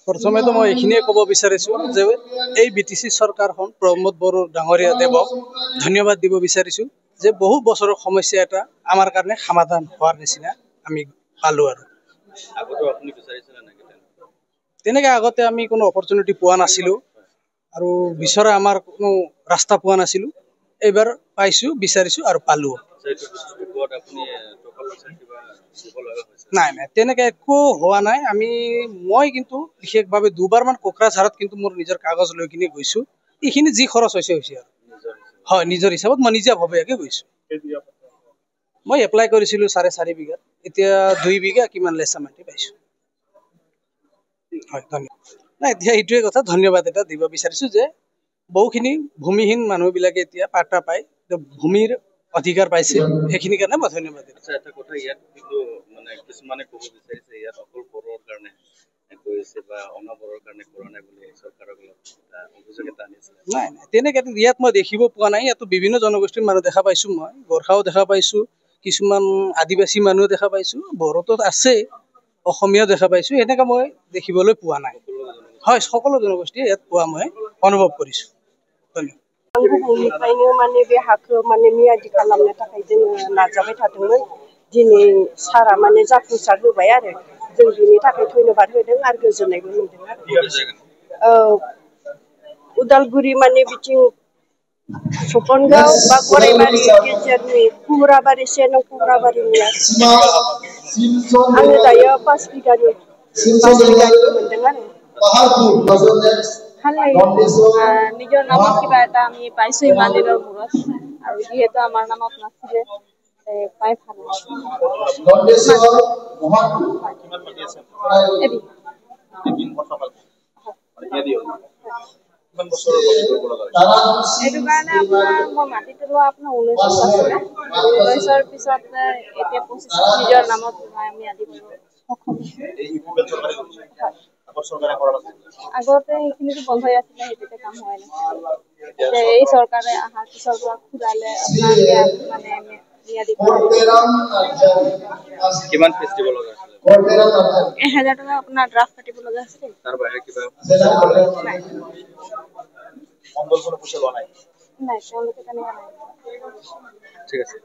প্ৰথমেতো মই এইখিনিয়ে ক'ব বিচাৰিছোঁ যে এই বিটিচি চৰকাৰখন প্ৰমোদ বড়ো ডাঙৰীয়া দেৱক ধন্যবাদ দিব বিচাৰিছোঁ যে বহু বছৰৰ সমস্যা এটা আমাৰ কাৰণে সমাধান হোৱাৰ নিচিনা আমি পালোঁ আৰু তেনেকৈ আগতে আমি কোনো অপৰচুনিটি পোৱা নাছিলোঁ আৰু বিচৰা আমাৰ কোনো ৰাস্তা পোৱা নাছিলোঁ। এইবাৰ পাইছোঁ, বিচাৰিছোঁ আৰু পালোঁ। নাই নাই তেনেকৈ একো হোৱা নাই। মই কিন্তু বিশেষভাৱে দুবাৰমান কোকৰাঝাৰত কিন্তু মোৰ নিজৰ কাগজ লৈ কিনে গৈছোঁ। এইখিনি যি খৰচ হৈছে আৰু হয় নিজৰ হিচাপত মই নিজাববীয়াকৈ গৈছোঁ। মই এপ্লাই কৰিছিলোঁ 4.5 বিঘাত, এতিয়া 2 বিঘা কিমান লেচা মাটি পাইছোঁ। হয় ধন্যবাদ। নাই এতিয়া এইটোৱে কথা ধন্যবাদ এটা দিব বিচাৰিছোঁ যে বহুখিনি ভূমিহীন মানুহবিলাকে এতিয়া পাট্টা পায়, ভূমিৰ অধিকাৰ পাইছে, সেইখিনিৰ কাৰণে মই ধন্যবাদ দিওঁ। এটা কথা ইয়াত কিন্তু মানে কিছুমানে ক'ব বিচাৰিছে ইয়াত অকল বড়োৰ কাৰণে কৰিছে বা অনবৰৰ কাৰণে কৰা নাই বুলি চৰকাৰক অভিযোগ এটা আনিছে। নাই নাই তেনেকৈ ইয়াত মই দেখিব পোৱা নাই। ইয়াতো বিভিন্ন জনগোষ্ঠীৰ মানুহ দেখা পাইছোঁ, মই গোৰ্খাও দেখা পাইছোঁ, কিছুমান আদিবাসী মানুহ দেখা পাইছোঁ, বড়োতো আছে, অসমীয়াও দেখা পাইছোঁ। এনেকৈ মই দেখিবলৈ পোৱা নাই। হয় সকলো জনগোষ্ঠীয়ে ইয়াত পোৱা মই অনুভৱ কৰিছোঁ। ধন্যবাদ। गुबुननिफ्रायनो माने बे हाखौ माने मियादि खालामनो थाखाय जोङो नाजाबाय थादोंमोन। दिनै सारा माने जाफुंसार होबाय आरो जों बिनि थाखाय धन्यबाद होदों आरो गोजोननायबो मोनदों आरो। उदालगुरि माने बिथिं सपनगाव बा गराइबारि गेजेरनि कुम्राबारि सेनं कुम्राबारिनि आङो दायो 5 बिगानि मोनदों आरो। ভাল লাগে নিজৰ নামত কিবা এটা আমি পাইছো ইমান দিনৰ মূৰত আৰু যিহেতু আমাৰ নামত নাছিলে পাই ভাল এইটো কাৰণে আপোনাৰ মই মাটিটো লোৱা আপোনাৰ 19 আছিলে। 19ৰ পিছত এতিয়া 25 নিজৰ নামত আমি আদি কৰিব আগতে এইখিনিতো বন্ধ হৈ আছিলে, সেইটোতে কাম হোৱাই নাছিলে। এই চৰকাৰে অহাৰ পিছৰ পৰা ঘূৰালে আপোনাৰ মানে ম্যাদি কিমান ফিজ দিব লগা আছিল? 1000 টকা আপোনাৰ ড্ৰাফট কাটিব লগা আছিল। তাৰ বাহিৰে কিবা নাই সম্বল কোনো পইচা লোৱা নাই? নাই তেওঁলোকে তেনেকুৱা নাই। ঠিক আছে।